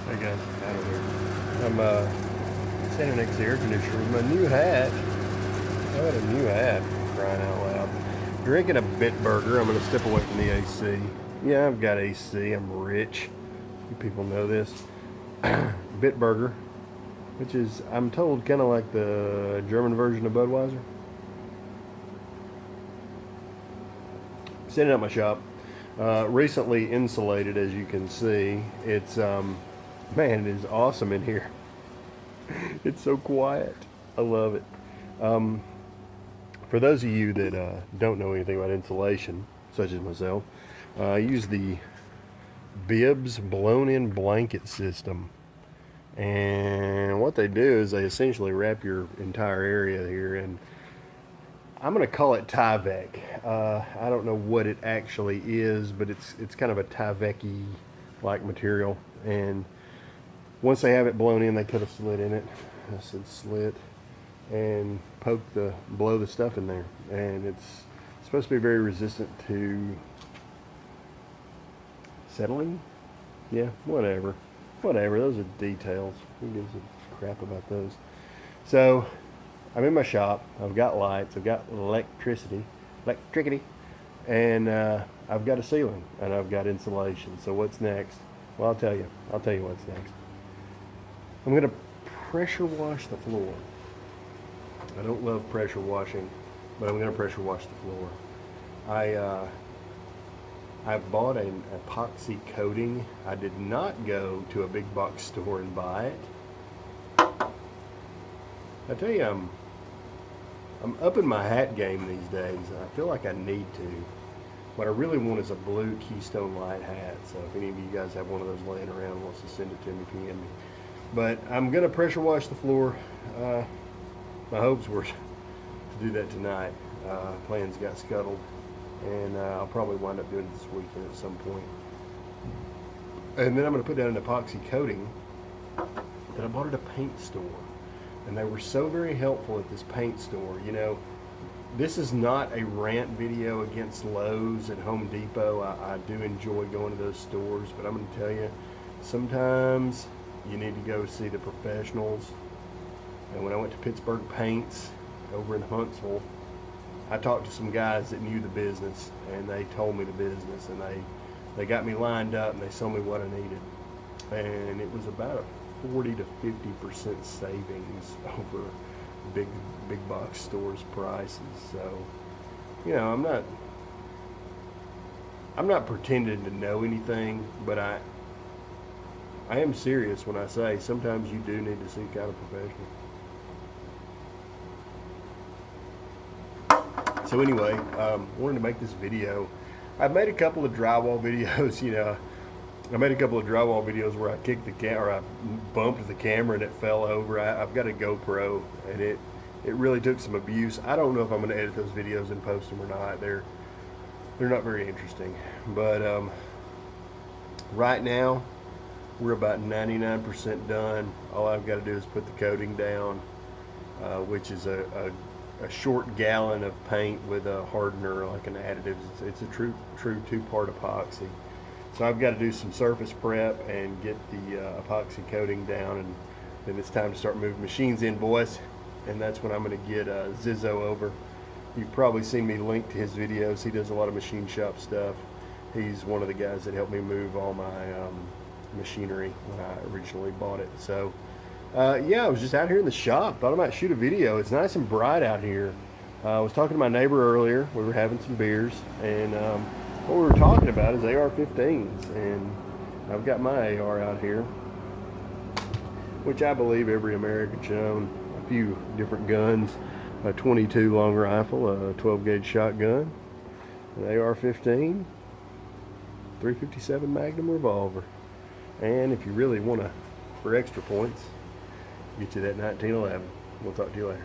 Hey guys, out of here. I'm standing next to the air conditioner with my new hat. I had a new hat, crying out loud. Drinking a Bitburger. I'm going to step away from the AC. Yeah, I've got AC. I'm rich. You people know this. Bitburger, which is, I'm told, kind of like the German version of Budweiser. Standing at my shop. Recently insulated, as you can see. It's, man, it is awesome in here. It's so quiet. I love it. For those of you that don't know anything about insulation, such as myself, I use the Bibs blown-in blanket system. And what they do is they essentially wrap your entire area here, and I'm going to call it Tyvek. I don't know what it actually is, but it's kind of a Tyvek-y like material. And once they have it blown in, they put a slit in it. I said slit, and blow the stuff in there, and it's supposed to be very resistant to settling. Yeah, whatever. Those are details. Who gives a crap about those? So I'm in my shop. I've got lights. I've got electricity, and I've got a ceiling, and I've got insulation. So what's next? Well, I'll tell you what's next. I'm going to pressure wash the floor. I don't love pressure washing, but I'm going to pressure wash the floor. I bought an epoxy coating. I did not go to a big box store and buy it. I tell you, I'm upping my hat game these days. I feel like I need to. What I really want is a blue Keystone Light hat. So if any of you guys have one of those laying around and wants to send it to me, PM me. But I'm going to pressure wash the floor. My hopes were to do that tonight. Plans got scuttled, and I'll probably wind up doing it this weekend at some point. And then I'm going to put down an epoxy coating that I bought at a paint store. And they were so very helpful at this paint store. You know, this is not a rant video against Lowe's and Home Depot. I do enjoy going to those stores, but I'm going to tell you, sometimes you need to go see the professionals. And when I went to Pittsburgh Paints over in Huntsville, I talked to some guys that knew the business, and they told me the business, and they got me lined up, and they sold me what I needed. And it was about a 40 to 50% savings over big box stores prices. So, you know, I'm not pretending to know anything, but I am serious when I say sometimes you do need to seek out a professional. So anyway, wanted to make this video. I've made a couple of drywall videos, you know. I made a couple of drywall videos where I kicked the camera, I bumped the camera and it fell over. I've got a GoPro, and it really took some abuse. I don't know if I'm going to edit those videos and post them or not. They're not very interesting. But right now, we're about 99% done. All I've got to do is put the coating down, which is a short gallon of paint with a hardener, like an additive. It's a true two-part epoxy. So I've got to do some surface prep and get the epoxy coating down, and then it's time to start moving machines in, boys. And that's when I'm going to get Zizzo over. You've probably seen me link to his videos. He does a lot of machine shop stuff. He's one of the guys that helped me move all my machinery when I originally bought it. So yeah, I was just out here in the shop. Thought I might shoot a video. It's nice and bright out here. I was talking to my neighbor earlier. We were having some beers, and what we were talking about is AR-15s, and I've got my AR out here, which I believe every American should own. A few different guns, a 22 long rifle, a 12 gauge shotgun, an AR-15, 357 Magnum revolver, and if you really want to, for extra points, get you that 1911. We'll talk to you later.